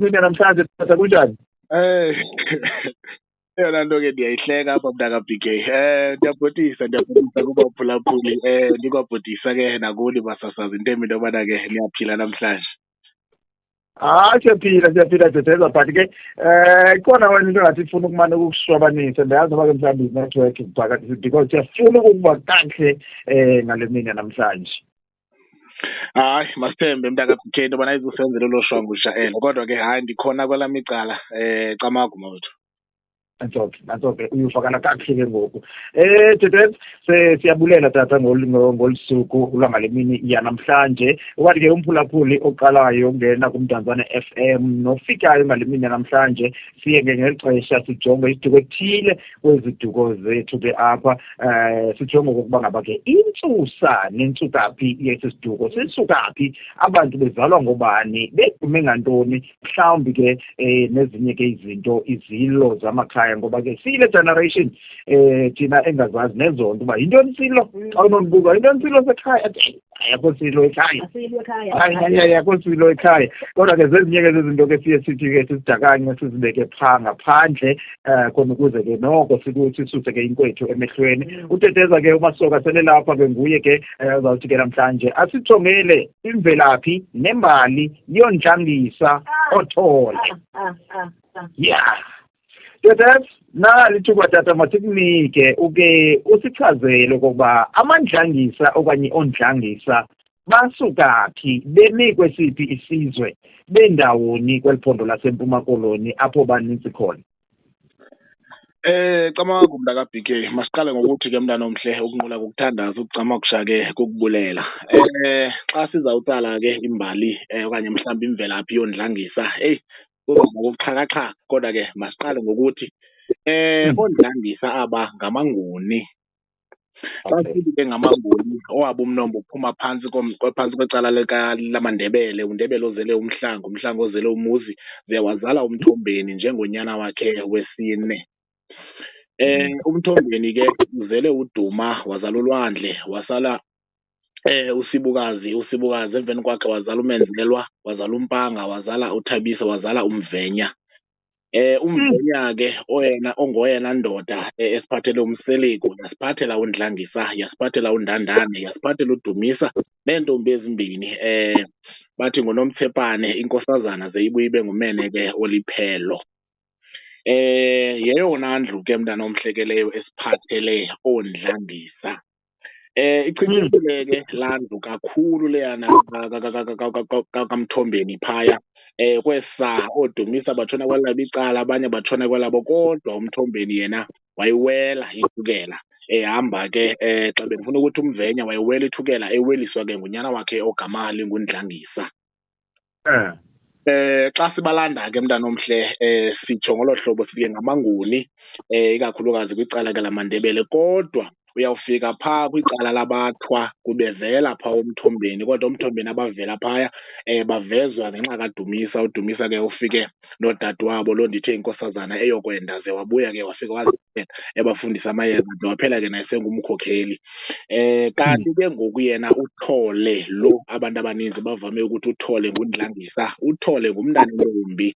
Mina namhlanje sithatha kunjani? Eh yona nto ke ndiyayihleka apha mntaka BK. Ndiyabhotisa kubaphulaphuli. Ndikwabhotisa ke nakuni basasazi into yobana ke niyaphila namhlanje. Siyaphila Teteza, but ke ikhona wena into engathi ifuna ukumane ukukushwabanisa. Ndiyazi noba ke mhlawumbe i-network phakathi because siyafuna ukuba kakuhle ngale mina namhlanje. Hayi masithembe mntaka BK into yobana izusenzela lo shwangusha kodwa ke hayi ndikhona kwelami icala Camagu mawethu. Nantoke uyufakana kakuhle ke ngoku. Teteza, siyabulela tata ngolisuku lwangale mini yanamhlanje. Wathi ke umphulaphuli oqalayo ungena kuMdantsane FM nofikayo ngale mini yanamhlanje siye ngexesha sijonge isiduko ethile kweziduko zethu ke apha. Sijonge ukuba ngaba ke intsusa nentsukaphi yesiduko sisukaphi, abantu bezalwa ngobani, bedume ngantoni, mhlawumbi ke nezinye ke izinto izilo zamakhaya ngoba ke sile generation thina engazazi nezonto uba yintoni silo. Xa unombuza yintoni silo sekhaya, ayakho silo ekhaya, ayakho silo ekhaya. Kodwa ke zezinye ke zezinto ke siye sithi ke sisidakanye sizibeke ngaphandle khona ukuze ke noko sisuse ke inkwethu emehlweni. Uteteza ke uMasoka selelapha ke nguye ke uzawuthi ke namhlanje asithongele imvelaphi nembali yondlangisa othole. Teteza, nalithuba tata masikunike uke usichazele ukuba amandlangisa okanye ondlangisa basukaphi, bemi kwesiphi isizwe, bendawoni kweliphondo laseMpuma Koloni apho banintsi khona. Camagu mntaka BK, masiqale ngokuthi ke mntana omhle ukunqula kukuthandaza, ukucamakisha ke kukubulela. Xa sizawutsala ke imbali okanye mhlawumbi imvelaphi yondlangisa kuxhakaxhaka, kodwa ke masiqale ngokuthi ondlangisa aba ngamanguni. Xa sithi ke ngamanguni, owabo umnombo uphuma phantsi kwecala lamaNdebele, uNdebele ozele umhlanga ozele umuzi, ze wazala uMthombeni njengonyana wakhe wesine. uMthombeni ke uzele uDuma, wazala uLwandle, wasala uSibukazi emveni kwakhe wazala uMenzelwa, wazala uMpanga, wazala uThabisa, wazala uMvenya. uMvenya ke ongoyena ndoda esiphathele uMseleko, yasiphathela uNdlangisa, yasiphathela uNdandane, yasiphathela uDumisa neentombi ezimbini. Bathi ngoNomthepane inkosazana ze ibuye ibe ngumene ke Oliphelo. Yeyona ndlu ke mntana omhlekeleyo esiphathele oondlangisa. Ichithekile ke laa ndlu kakhulu leyana kaMthombeni phaya. Kwesa oodumisa batshona kwelabo icala, abanye batshona kwelabo, kodwa uMthombeni yena wayiwela ithukela. Ehamba ke xa bendifuna ukuthi uMvenya wayiwela ithukela, eweliswa ke ngunyana wakhe ogama linguNdlangisa. Xa sibalanda ke mntana omhle sitsho ngolo hlobo sike ngamanguni, ikakhulukazi kwicala ke lamaNdebele, kodwa uyawufika phaa kwicala labaThwa kubevela phaa uMthombeni, kodwa uMthombeni abavela phaya bavezwa ngenxa kaDumisa. uDumisa ke ufike nodadewabo loo ndithe inkosazana eyokwenda, ze wabuya ke wafika wazithetha ebafundisa amayeza, de waphela ke nayesengumkhokheli. Kanti ke ngoku yena uThole lo abantu abaninzi bavame ukuthi uThole nguNdlangisa. uThole ngumntanentombi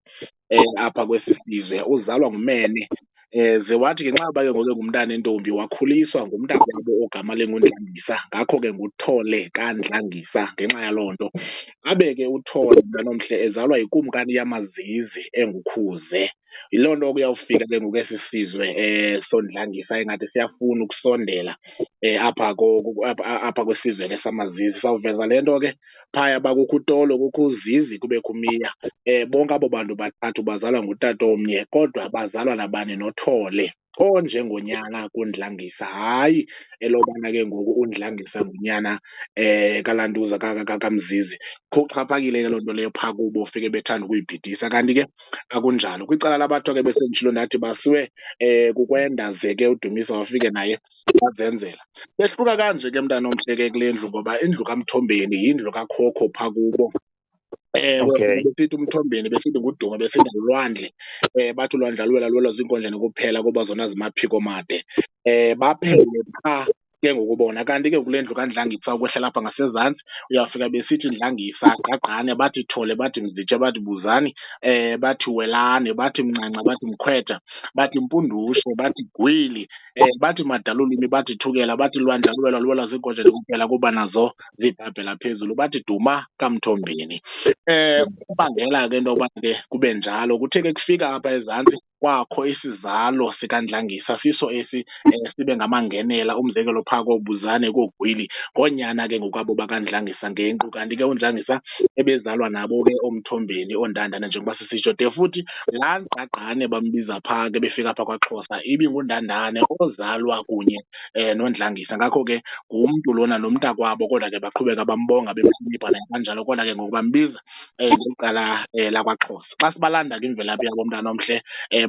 apha kwesi sizwe, uzalwa ngumene. Ze wathi ke nxa ke ngoku ngumntanentombi wakhuliswa ngumntakwabo ogama linguNdlangisa, ngakho ke nguThole kaNdlangisa ngenxa yaloo nto. Abe ke uThole mntanomhle ezalwa yikumkani yamaZizi enguKhuze. Yiloo nto kuyawufika ke ngoku esi sizwe soNdlangisa engathi siyafuna ukusondela apha kwisizwe ke samaZizi. Sawuveza le nto ke phaya bakukho uTolo, kukho uZizi, kubekho uMiya. Bonke abo bantu bathathu bazalwa ngutata omnye, kodwa bazalwa nabani? Nothole onjengonyana kuNdlangisa, hayi elobana ke ngoku uNdlangisa ngunyana kaLantuza kaMzizi. Kuxhaphakile ke loo nto leyo phaa kubo, ufike bethanda ukuyibhidisa, kanti ke akunjalo. Kwicala labaThwa ke besenditshilo ndathi basiwe kukwenda, ze ke uDumisa wafike naye wazenzela. Behluka kanje ke mntana omhle ke kule ndlu, ngoba indlu kaMthombeni yindlu kakhokho phaa kubo. Besithi uMthombeni, besithi nguDuma, besithi nguLwandle. Bathi uLwandle alwelwa ziinkondlane kuphela kuba zona zimaphiko made. Baphele phaa ke ngokubona. Kanti ke kule ndlu kaNdlangisa ukwehla lapha ngasezantsi uyafika besithi Dlangisa Gqagqane, bathi Thole, bathi Mzithe, bathi Buzani, bathi Welane, bathi Mncanca, bathi Mkhwetha, bathi Mpundushe, bathi Gwili, bathi Madalulimi, bathi Thukela, bathi Lwandlalulelwa lwelwa ziinkonjane kuphela kuba nazo zibhabhela phezulu, bathi Duma kaMthombeni. Kubangela ke into yoba ke kube njalo kuthe ke kufika apha ezantsi kwakho isizalo sikaNdlangisa siso esi sibe ngamangenela, umzekelo phaa koobuzane koogwili ngoonyana ke ngokwabo bakaNdlangisa ngenkqu. Kanti ke uNdlangisa ebezalwa nabo ke oMthombeni oNdandane njengoba sisitsho de futhi laa Gqagqane bambiza phaa ke befika phaa kwaXhosa ibinguNdandane ozalwa kunye noNdlangisa. Ngakho ke ngumntu lona nomntakwabo, kodwa ke baqhubeka bambonga bemhlonipha naye kanjalo, kodwa ke ngoku bambiza ngecala lakwaXhosa. Xa sibalanda ke imvelaphi yabo mntana omhle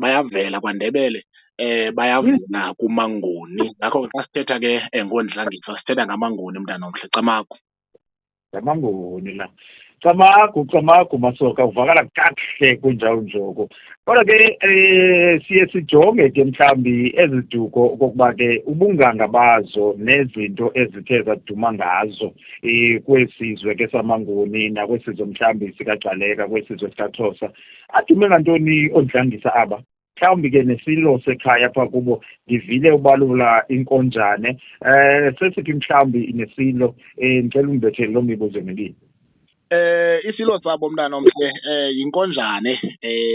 bayavela kwaNdebele, bayavela kuManguni. Ngakho ke xa sithetha ke ngoNdlangisa sithetha ngamaNguni mntana omhle. Camagu ngamangoni la, camagu Masoka, uvakala kakuhle kunjalo njoko. Kodwa ke siye sijonge ke mhlawumbi eziduko okokuba ke ubunganga bazo nezinto ezithe zaduma ngazo kwesizwe ke samanguni nakwesizwe mhlawumbi sikaGcaleka, kwesizwe sikaXhosa. Adume ngantoni oNdlangisa aba? Mhlawumbi ke nesilo sekhaya phaa kubo ndivile ubalula inkonjane, sesithi mhlawumbi nesilo, ndicela undibethele loo mibuzo emibini. Isilo sabo mntana omhle yinkonjane,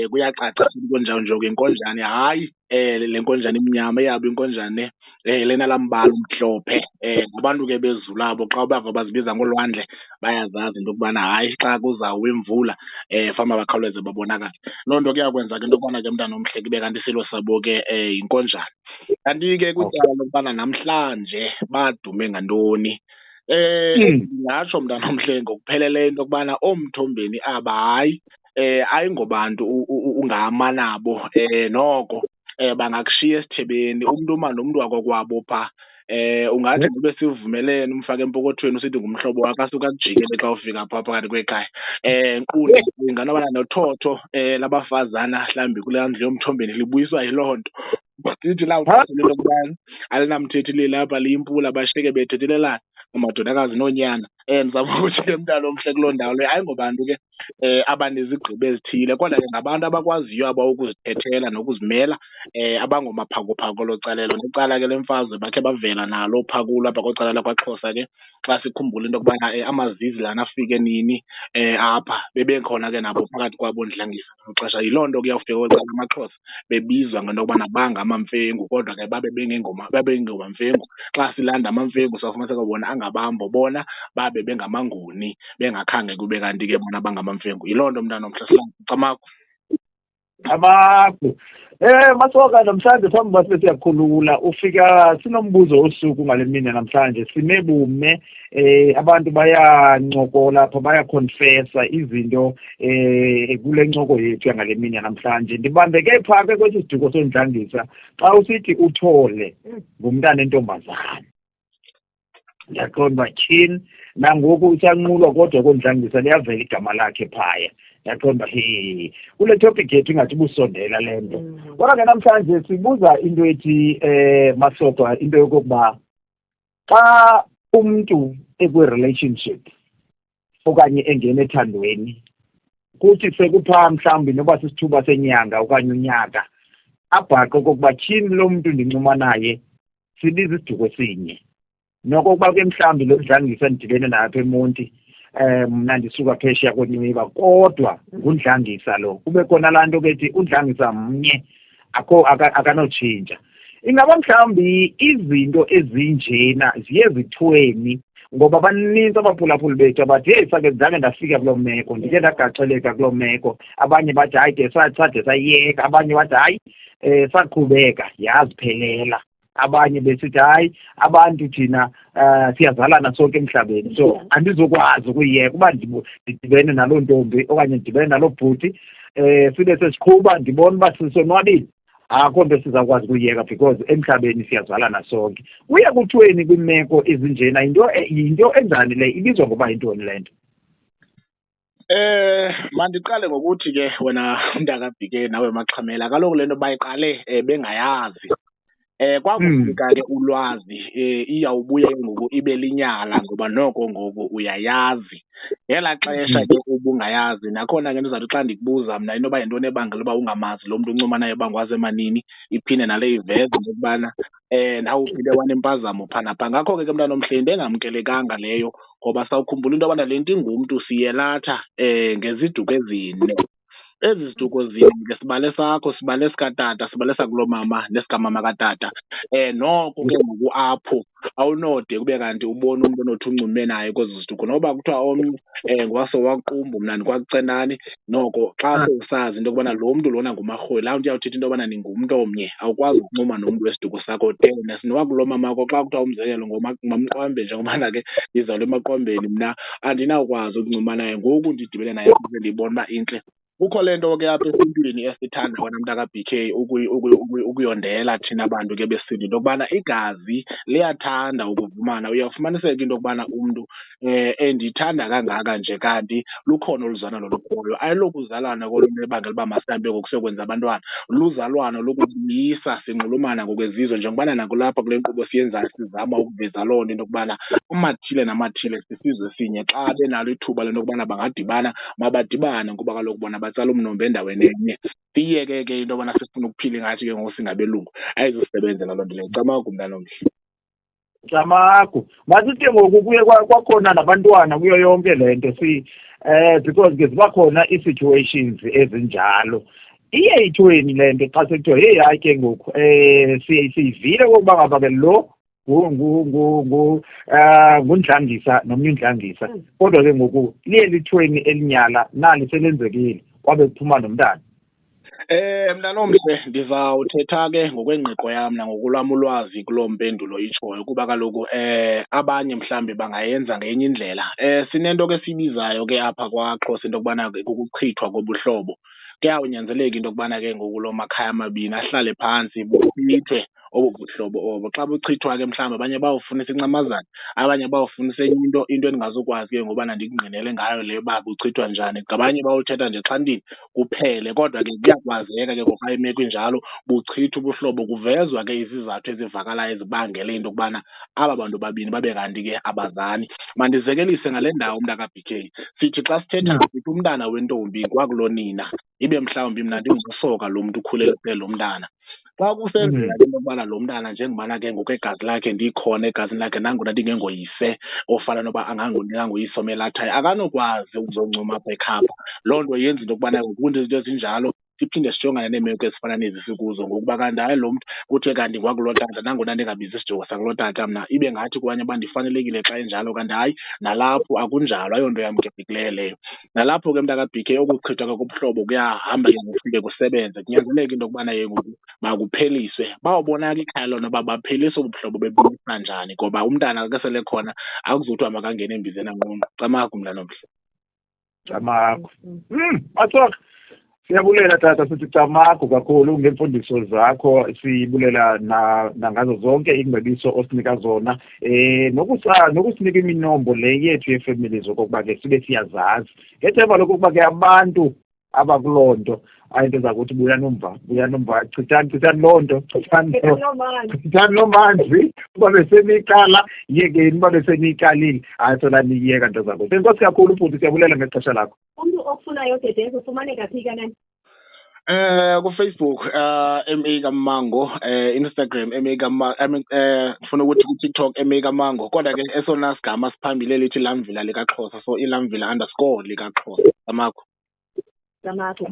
kuyacaca kunjalo nje inkonjane, hayi le nkonjane imnyama eyabo inkonjane lena lambala umhlophe. Abantu ke bezulabo xa bava bazibiza ngolwandle bayazazi into yokubana hayi xa kuzawuwa imvula fama bakhawuleze babonakala. Loo nto kuyakwenza ke into yokubana ke mntana omhle kube kanti isilo sabo ke yinkonjane. Kanti ke kutyala lokubana namhlanje badume ngantoni. Ndingatsho mntana omhle ngokupheleleyo into yokubana oMthombeni aba hayi ayingobantu ungama nabo, noko bangakushiya esithebeni. Umntu uma nomntu wakokwabo phaa ungathi ube sivumelene umfake empokothweni usithi ngumhlobo wakho asuke akujikele xa ufika phaa phakathi kwekhaya. Nkqu ndicinga nobana nothotho labafazana mhlawumbi kulaa ndlu yoMthombeni libuyiswa yiloo nto. Ndithi lawuthetha into yokubana alinamthethi leli apha liyimpula bashiyeke bethethelelana amadodakazi noonyana. Ndizama ukuthi ke mntana omhle kuloo ndawo leyo ayingobantu ke abanezigqibo ezithile, kodwa ke ngabantu abakwaziyo aba ukuzithethela nokuzimela, abangomaphako localelo. Necala ke lemfazwe bakhe bavela nalo phakulo apha kwicala lakwaXhosa ke xa sikhumbula into yokubana amazizi lana afike nini apha bebekhona ke nabo phakathi kwabo Ndlangisa xesha. Yiloo nto kuyawufika kwicala lamaXhosa bebizwa ngento yokubana bangamamfengu, kodwa ke babengomamfengu. Xa silanda amamfengu sawufumaniseka bona angabambo, bona babe bengamanguni bengakhange kube kanti ke bona bangamamfengu. Yiloo nto mntana omhle Camagu. Masoka, namhlanje phambi uba sibe siyakhulula ufika sinombuzo wosuku ngale mini namhlanje. Sime bume, abantu bayancokola apha, bayakhonfesa izinto kule ncoko yethu yangale mini namhlanje. Ndibambeke phaa ke kwesi siduko soNdlangisa xa usithi uThole ngumntana entombazana. Ndiyaqonda uba tyhini nangoku usanqulwa kodwa koNdlangisa liyavela igama lakhe phaya. Ndiyaqonda uba kule topic yethu ingathi busondela le nto. Kodwa ke namhlanje sibuza into ethi Masoka, into yokokuba xa umntu ekwi-relationship okanye engena ethandweni kuthi sekuphaa mhlawumbi noba sisithuba senyanga okanye unyaka abhaqe okokuba tyhini lo mntu ndincuma naye sibiza isiduko esinye. Nokokuba ke mhlawumbi lo Dlangisa ndidibene naye apha eMonti, mna ndisuka phesheya koNywiba, kodwa nguNdlangisa lo. Kube khona laa nto ke ethi uNdlangisa mnye akanotshintsha. Ingaba mhlawumbi izinto ezinjena ziye zithweni ngoba banintsi abaphulaphuli bethu abathi heyi sake zange ndafika kuloo meko, ndike ndagaxeleka kuloo meko. Abanye bathi hayi de sade sayiyeka, abanye bathi hayi saqhubeka yaziphelela. Abanye besithi hayi abantu thina siyazalana sonke emhlabeni, so andizokwazi ukuyiyeka uba ndidibene naloo ntombi okanye ndidibene naloo bhuti sibe sesiqhuba ndibona uba sisonwabile, akho nto sizawukwazi ukuyiyeka because emhlabeni siyazalana sonke. Kuye kuthiweni kwiimeko ezinjena? Yinto enjani le? Ibizwa ngoba yintoni le nto? Mandiqale ngokuthi ke wena mntakabhike nawe Maxhamela, kaloku le nto bayiqale bengayazi. Kwakufika ke ulwazi iyawubuya ngoku ibe linyala ngoba noko ngoku uyayazi. Ngela xesha ke ubungayazi nakhona ke ndizawuthi xa ndikubuza mna inoba yintoni ebangela uba ungamazi lo mntu uncuma naye uba ngwaze manini, iphinde nale iveze ukubana nawe uphinde wanempazamo phana phaa. Ngakho ke mntana omhle into engamkelekanga leyo, ngoba sawukhumbula into yobana le nto ingumntu siyelatha ngeziduko ezine. Ezi ziduko zine ke sibale sakho, sibale sikatata, sibale sakulomama nesikamama katata. Noko ke ngoku apho awunode kube kanti ubona umntu onothi uncume naye kwezi ziduko, noba kuthiwa omnye ngowasowaqumbu mna ndikwakucenani, noko xa sewusazi into yokubana lo mntu lona nguMarholi, laa nto iyawuthetha into yobana ningumntu omnye, awukwazi ukuncuma nomntu wesiduko sakho de. Nowakulomamakho xa kuthiwa umzekelo ngumaqwembe, njengobana ke ndizalwe emaqwembeni mna andinawukwazi ukuncuma naye. Ngoku ndidibene naye ndiyibona uba intle. Kukho le nto ke apha esintwini esithanda wena mntaka-BK ukuyondela thina bantu ke besintu, into yokubana igazi liyathanda ukuvumana. Uyawufumaniseka into yokubana umntu endithanda kangaka nje kanti lukhona oluzalwano lolukhoyo. Ayilokuzalwana koluntu ebangela uba masihambe ngoku siyokwenza abantwana, luzalwano lokubuyisa sinxulumana ngokwezizwe, njengobana nakulapha kule nkqubo siyenzayo sizama ukuveza loo nto into yokubana umathile namathile sisizwe sinye. Xa benalo ithuba lento yokubana bangadibana, mabadibane, ngoba kaloku bona batsala umnombo endaweni enye. Siyeke ke into yobana sifuna ukuphila ingathi ke ngoku singabelungu, ayizusebenzela loo nto leyo. Camagu mntana omhle. Camagu, masithi ke ngoku kuye kwakhona nabantwana kuyo yonke le nto because ke ziba khona ii-situations ezinjalo. Iye ithweni le nto xa sekuthiwa heyi hayi ke ngoku siyivile kokuba ngaba ke lo ngundlangisa nomnye undlangisa, kodwa ke ngoku liye lithweni elinyala nali selenzekile kwabe kuphuma nomntana. Mntana omhle, ndizawuthetha ke ngokwengqiqo yam nangokolwam ulwazi kuloo mpendulo itshoyo, kuba kaloku abanye mhlawumbi bangayenza ngenye indlela. Sinento ke siyibizayo ke apha kwaXhosa into yokubana kukuchithwa kobuhlobo. Kuyawunyanzeleka into yokubana ke ngoku loo makhaya amabini ahlale phantsi buchithwe obu buhlobo obo. Xa buchithwa ke mhlawumbi abanye bawufunisa incamazana, abanye bawufunisa enye into endingazukwazi ke ngobana ndikungqinele ngayo le uba buchithwa njani. Ngabanye bawuthetha nje xhantini kuphele, kodwa ke kuyakwazeka ke ngoku xa imeko injalo buchithwa ubuhlobo, kuvezwa ke izizathu ezivakalayo ezibangele into yokubana aba bantu babini babe kanti ke abazani. Mandizekelise ngale ndawo mntaka-BK. Sithi xa sithetha sithi umntana wentombi kwakulonina, ibe mhlawumbi mna ndingusoka lo mntu ukhulelise lo mntana. Xa kusenzeka into yokubana lo mntana njengobana ke ngoku egazi lakhe ndikhona egazini lakhe, nangona ndingengoyise ofana noba anganguyise omelathayo, akanokwazi ukuzoncuma apha ekhapha. Loo nto yenza into yokubana ngoku izinto ezinjalo siphinde sijongane neemeko ezifana nezi sikuzo, ngokuba kanti hayi lo mntu kuthiwe kanti ngwakulo tata, nangona ndingabizi isiduko sakulo tata mna, ibe ngathi kubanye bandifanelekile xa enjalo, kanti hayi nalapho akunjalo, ayonto yamkelekileyo leyo. Nalapho ke mntaka-BK ukuchithwa kobuhlobo kuyahamba ke ngokufike kusebenze. Kunyanzeleka into yokubana ke ngoku makupheliswe. Bawubona ke ikhaya lona uba baphelise ubuhlobo bebuyisa njani, ngoba umntana ke sele khona akuzuthiwa makangene embizeni anqunqe. Camagu mntana omhle. Camagu. Athoka. Siyabulela tata, sithi camagu kakhulu ngemfundiso zakho, sibulela nangazo zonke ingcebiso osinika zona nokusinika iminombo le yethu yefamily zokokuba ke sibe siyazazi ngethemba lokokuba ke abantu abakuloo nto ayinto zakuthi buya nomva chithani loo nto, chithani loo manzi uba beseniyiqala yekeni, uba beseniyiqalile hayi sola niyiyeka nto zakho. Senkosi kakhulu futhi, siyabulela ngexesha lakho. Umntu okufunayo dedeko ufumaneka phi kanani? KuFacebook MA Kamango, Instagram MA Kamango, ndifuna ukuthi kuTikTok MA Kamango, kodwa ke esona sigama siphambili lithi Lamvila likaXhosa, so iLamvila_ likaXhosa. Camagu. Camagu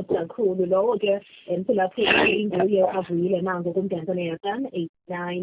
kakhulu lowo ke mphulaphuli inguye avuyile nango kumdanso neyasan 89.